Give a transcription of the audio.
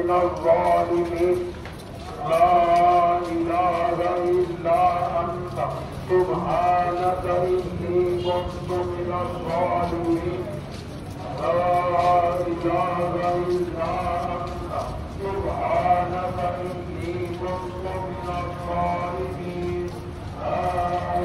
من الظالمين لا إله إلا أنت سبحانك إني كنت من الظالمين لا إله إلا أنت سبحانك إني كنت من الظالمين لا